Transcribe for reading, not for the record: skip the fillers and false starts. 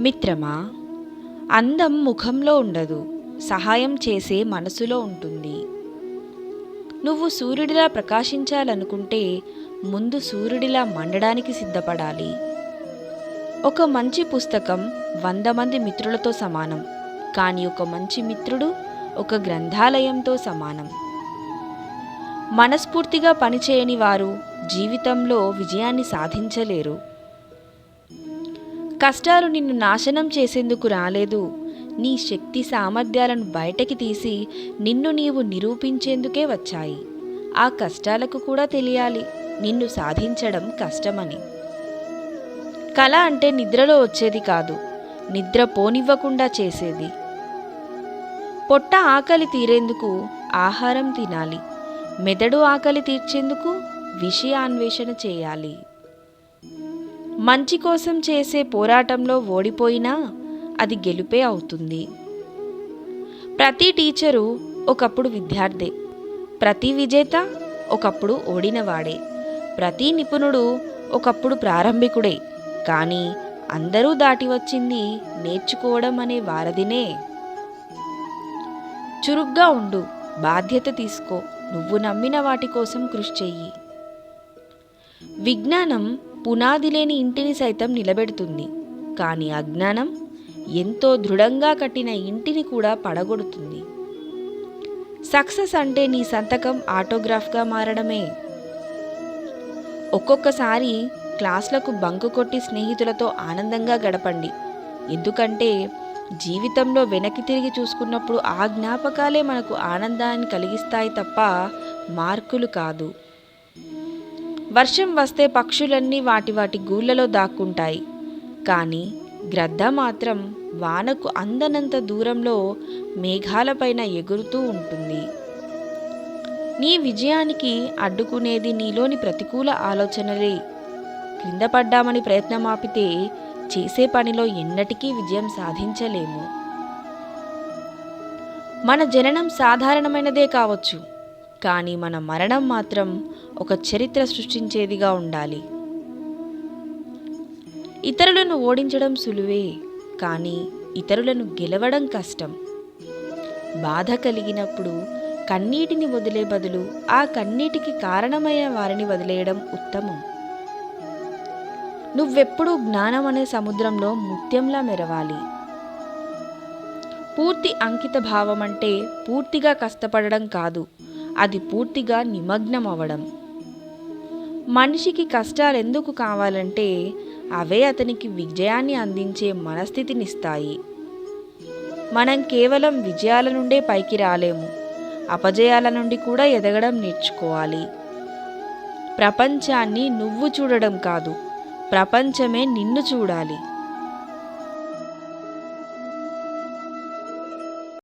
మిత్రమా, అందం ముఖంలో ఉండదు, సహాయం చేసే మనసులో ఉంటుంది. నువ్వు సూర్యుడిలా ప్రకాశించాలనుకుంటే ముందు సూర్యుడిలా మండడానికి సిద్ధపడాలి. ఒక మంచి పుస్తకం 100 మంది మిత్రులతో సమానం, కానీ ఒక మంచి మిత్రుడు ఒక గ్రంథాలయంతో సమానం. మనస్ఫూర్తిగా పనిచేయని వారు జీవితంలో విజయాన్ని సాధించలేరు. కష్టాలు నిన్ను నాశనం చేసేందుకు రాలేదు, నీ శక్తి సామర్థ్యాలను బయటకి తీసి నిన్ను నీవు నిరూపించేందుకే వచ్చాయి. ఆ కష్టాలకు కూడా తెలియాలి నిన్ను సాధించడం కష్టమని. కళ అంటే నిద్రలో వచ్చేది కాదు, నిద్ర పోనివ్వకుండా చేసేది. పొట్ట ఆకలి తీరేందుకు ఆహారం తినాలి, మెదడు ఆకలి తీర్చేందుకు విషయాన్వేషణ చేయాలి. మంచి కోసం చేసే పోరాటంలో ఓడిపోయినా అది గెలుపే అవుతుంది. ప్రతి టీచరు ఒకప్పుడు విద్యార్థే, ప్రతి విజేత ఒకప్పుడు ఓడినవాడే, ప్రతి నిపుణుడు ఒకప్పుడు ప్రారంభికుడే. కానీ అందరూ దాటి వచ్చింది నేర్చుకోవడం అనే వారధినే. చురుగ్గా ఉండు, బాధ్యత తీసుకో, నువ్వు నమ్మిన వాటి కోసం కృషి చెయ్యి. విజ్ఞానం పునాది లేని ఇంటిని సైతం నిలబెడుతుంది, కానీ అజ్ఞానం ఎంతో దృఢంగా కట్టిన ఇంటిని కూడా పడగొడుతుంది. సక్సెస్ అంటే నీ సంతకం ఆటోగ్రాఫ్గా మారడమే. ఒక్కొక్కసారి క్లాసులకు బంకు కొట్టి స్నేహితులతో ఆనందంగా గడపండి, ఎందుకంటే జీవితంలో వెనక్కి తిరిగి చూసుకున్నప్పుడు ఆ జ్ఞాపకాలే మనకు ఆనందాన్ని కలిగిస్తాయి తప్ప మార్కులు కాదు. వర్షం వస్తే పక్షులన్నీ వాటి వాటి గూళ్ళలో దాక్కుంటాయి, కానీ గ్రద్ద మాత్రం వానకు అందనంత దూరంలో మేఘాలపైన ఎగురుతూ ఉంటుంది. నీ విజయానికి అడ్డుకునేది నీలోని ప్రతికూల ఆలోచనలే. క్రింద పడ్డామని ప్రయత్నమాపితే చేసే పనిలో ఎన్నటికీ విజయం సాధించలేము. మన జననం సాధారణమైనదే కావచ్చు, కానీ మన మరణం మాత్రం ఒక చరిత్ర సృష్టించేదిగా ఉండాలి. ఇతరులను ఓడించడం సులువే, కానీ ఇతరులను గెలవడం కష్టం. బాధ కలిగినప్పుడు కన్నీటిని వదిలే బదులు ఆ కన్నీటికి కారణమైన వారిని వదిలేయడం ఉత్తమం. నువ్వెప్పుడూ జ్ఞానం అనే సముద్రంలో ముత్యంలా మెరవాలి. పూర్తి అంకిత భావం అంటే పూర్తిగా కష్టపడడం కాదు, అది పూర్తిగా నిమగ్నం అవ్వడం. మనిషికి కష్టాలు ఎందుకు కావాలంటే అవే అతనికి విజయాన్ని అందించే మనస్థితినిస్తాయి. మనం కేవలం విజయాల నుండే పైకి రాలేము, అపజయాల నుండి కూడా ఎదగడం నేర్చుకోవాలి. ప్రపంచాన్ని నువ్వు చూడడం కాదు, ప్రపంచమే నిన్ను చూడాలి.